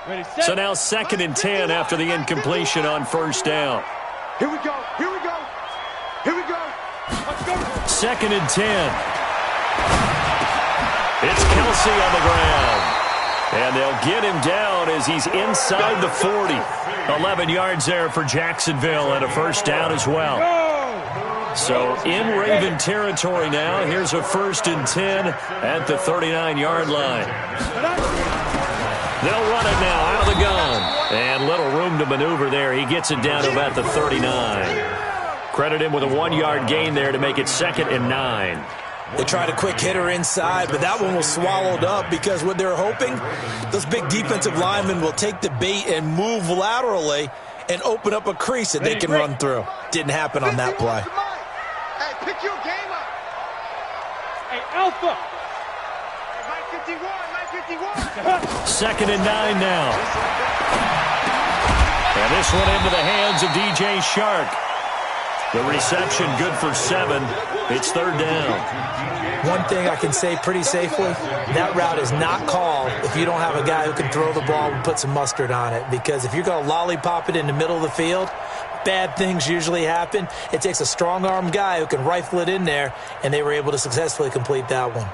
Ready, set.
So now second and 10 after the incompletion on first down.
Here we go.
Let's go.
Second and 10. It's Kelsey on the ground. And they'll get him down as he's inside the 40. 11 yards there for Jacksonville and a first down as well. So in Raven territory now. Here's a first and 10 at the 39-yard line. They'll run it now out of the gun. And little room to maneuver there. He gets it down to about the 39. Credit him with a 1-yard gain there to make it second and 9.
They tried a quick hitter inside, but that one was swallowed up because what they're hoping, those big defensive linemen will take the bait and move laterally and open up a crease that they can run through. Didn't happen on that play.
Pick your game up.
Hey, Alpha.
Hey, Mike 51.
Second and 9 now. And this one into the hands of DJ Shark. The reception good for 7. It's third down.
One thing I can say pretty safely, that route is not called if you don't have a guy who can throw the ball and put some mustard on it. Because if you're going to lollipop it in the middle of the field, bad things usually happen. It takes a strong-armed guy who can rifle it in there, and they were able to successfully complete that one.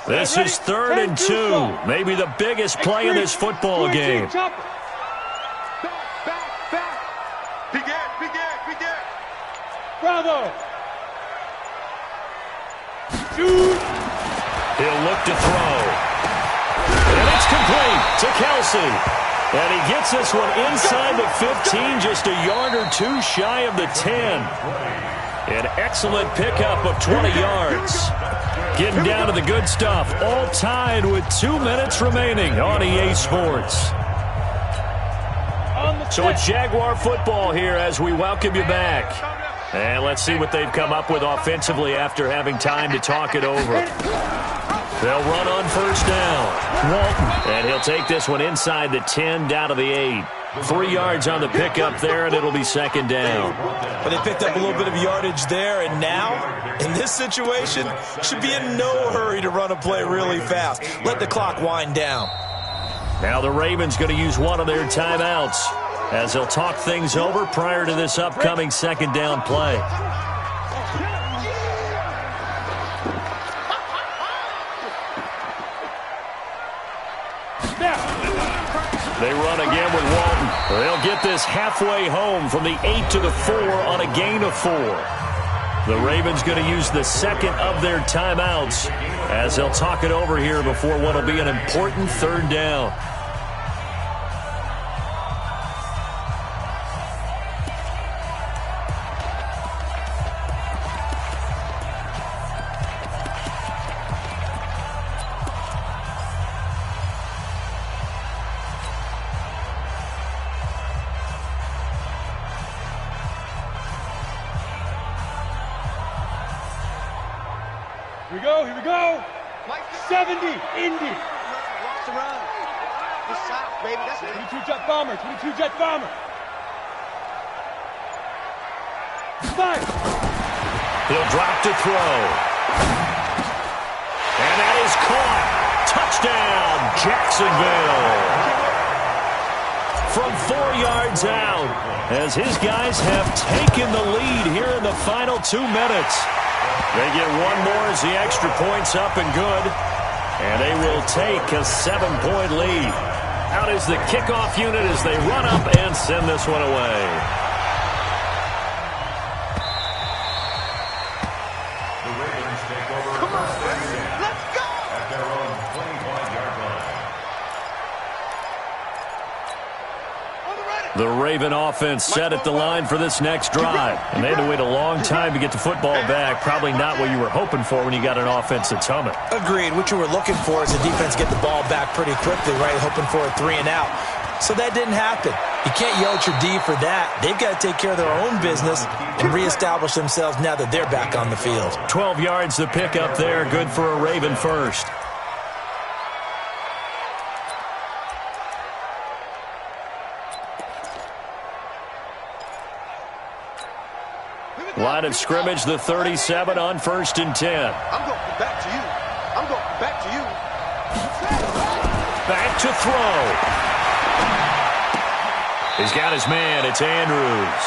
This is third and 2. Maybe the biggest play in this football game.
Back. Begin.
Bravo. Shoot.
He'll look to throw. And it's complete to Kelsey. And he gets this one inside the 15, just a yard or two shy of the 10. An excellent pickup of 20 yards. Getting down to the good stuff. All tied with 2 minutes remaining on EA Sports. So it's Jaguar football here as we welcome you back. And let's see what they've come up with offensively after having time to talk it over. They'll run on first down. Walton. And he'll take this one inside the 10 down to the 8. 3 yards on the pickup there, and it'll be second down.
But they picked up a little bit of yardage there, and now, in this situation, should be in no hurry to run a play really fast. Let the clock wind down.
Now the Ravens going to use one of their timeouts as they'll talk things over prior to this upcoming second down play. They run again with Walton. They'll get this halfway home from the 8 to the 4 on a gain of 4. The Ravens going to use the second of their timeouts as they'll talk it over here before what will be an important third down.
Here we go. 70, Indy.
Watch the run. This side, baby. That's it.
22 jet bomber. 22 jet bomber. 5.
He'll drop to throw. And that is caught. Touchdown, Jacksonville. From 4 yards out, as his guys have taken the lead here in the final 2 minutes. They get one more as the extra point's up and good. And they will take a 7-point lead. Out is the kickoff unit as they run up and send this one away.
The Ravens take over. Come on, let's go! At their own 25-yard line.
The Raven offense set at the line for this next drive. And they had to wait a long time to get the football back. Probably not what you were hoping for when you got an offense that's humming.
Agreed. What you were looking for is the defense get the ball back pretty quickly, right? Hoping for a 3 and out. So that didn't happen. You can't yell at your D for that. They've got to take care of their own business and reestablish themselves now that they're back on the field.
12 yards to pick up there. Good for a Raven first. Line of scrimmage, the 37 on 1st and 10.
I'm going back to you. I'm going back to you.
Back to throw. He's got his man. It's Andrews.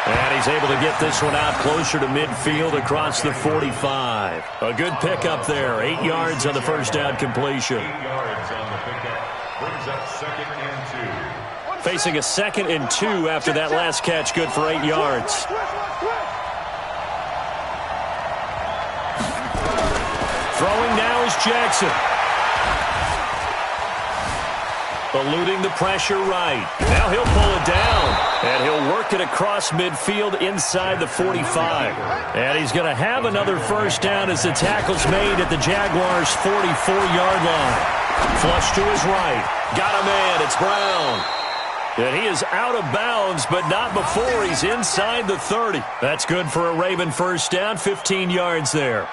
And he's able to get this one out closer to midfield across the 45. A good pickup there. 8 yards on the first down completion.
8 yards on the pickup. Brings up 2nd and 2.
Facing a 2nd and 2 after that last catch. Good for 8 yards. Throwing now is Jackson. Eluding the pressure right. Now he'll pull it down. And he'll work it across midfield inside the 45. And he's going to have another first down as the tackle's made at the Jaguars' 44-yard line. Flush to his right. Got a man. It's Brown. And he is out of bounds, but not before he's inside the 30. That's good for a Raven first down, 15 yards there.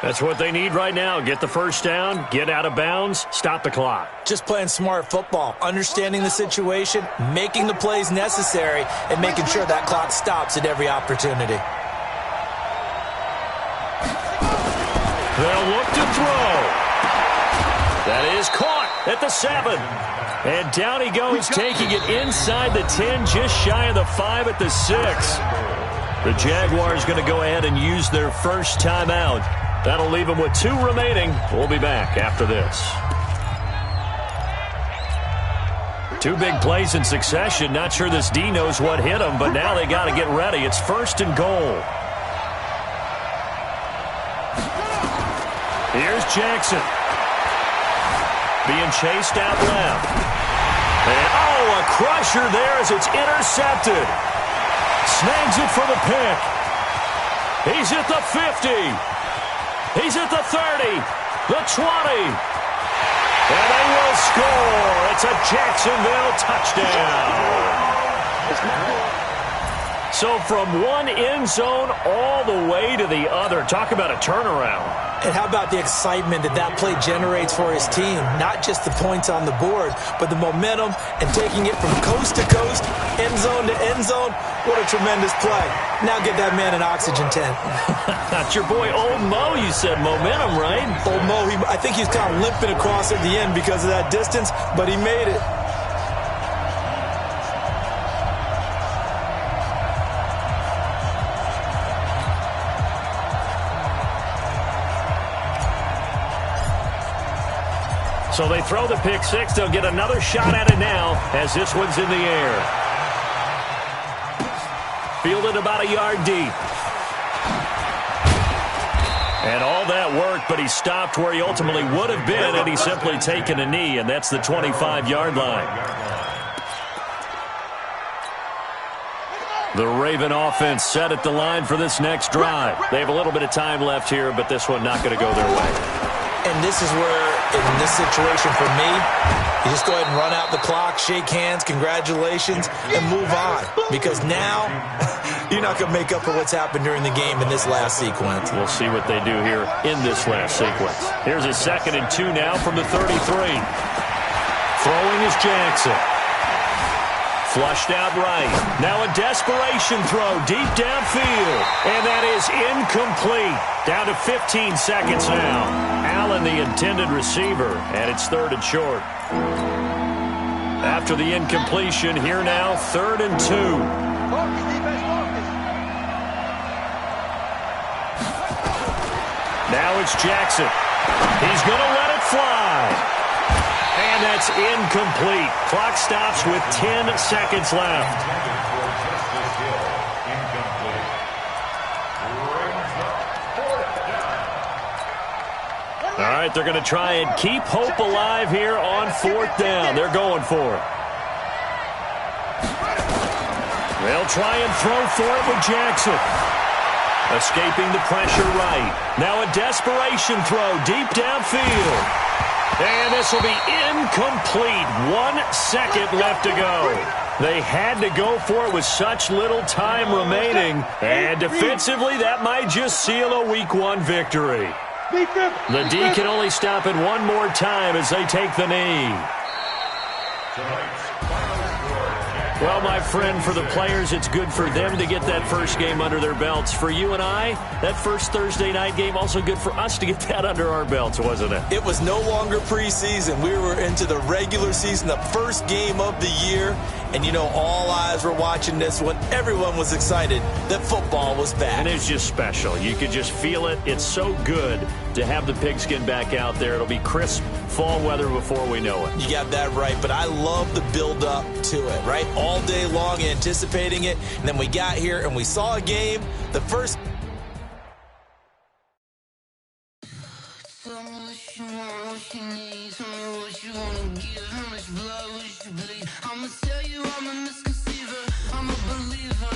That's what they need right now. Get the first down, get out of bounds, stop the clock.
Just playing smart football, understanding the situation, making the plays necessary, and making sure that clock stops at every opportunity.
They'll look to throw. That is caught at the 7. And down he goes, taking it inside the 10, just shy of the 5 at the 6. The Jaguars going to go ahead and use their first timeout. That'll leave them with 2 remaining. We'll be back after this. 2 big plays in succession. Not sure this D knows what hit him, but now they got to get ready. It's 1st and goal. Here's Jackson. Being chased out left. And, a crusher there as it's intercepted. Snags it for the pick. He's at the 50. He's at the 30. The 20. And they will score. It's a Jacksonville touchdown. So from one end zone all the way to the other. Talk about a turnaround.
And how about the excitement that play generates for his team? Not just the points on the board, but the momentum and taking it from coast to coast, end zone to end zone. What a tremendous play. Now get that man an oxygen tent.
That's your boy Old Mo, you said. Momentum, right?
Old Mo, I think he's kind of limping across at the end because of that distance, but he made it.
So they throw the pick 6. They'll get another shot at it now as this one's in the air. Fielded about a yard deep. And all that work, but he stopped where he ultimately would have been had he simply taken a knee, and that's the 25-yard line. The Raven offense set at the line for this next drive. They have a little bit of time left here, but this one not going to go their way.
And this is where, in this situation for me, you just go ahead and run out the clock, shake hands, congratulations, and move on. Because now, you're not going to make up for what's happened during the game in this last sequence.
We'll see what they do here in this last sequence. Here's a 2nd and 2 now from the 33. Throwing is Jackson. Flushed out right. Now a desperation throw deep downfield. And that is incomplete. Down to 15 seconds now. Allen, the intended receiver, and it's 3rd and short. After the incompletion, here now, 3rd and 2. Now it's Jackson. He's going to let it fly. And that's incomplete. Clock stops with 10 seconds left. All right, they're going to try and keep hope alive here on 4th down. They're going for it. They'll try and throw for it with Jackson. Escaping the pressure right. Now a desperation throw deep downfield. And this will be incomplete. 1 second left to go. They had to go for it with such little time remaining. And defensively, that might just seal a Week 1 victory. The D can only stop it one more time as they take the knee. Well, my friend, for the players, it's good for them to get that first game under their belts. For you and I, that first Thursday night game, also good for us to get that under our belts, wasn't it?
It was no longer preseason. We were into the regular season, the first game of the year. And, you know, all eyes were watching this one. Everyone was excited that football was back.
And it's just special. You could just feel it. It's so good to have the pigskin back out there. It'll be crisp fall weather before we know it.
You got that right, but I love the build-up to it, right? All day long anticipating it, and then we got here and we saw a game. The first...
I'ma tell you I'm a misconceiver, I'm a believer.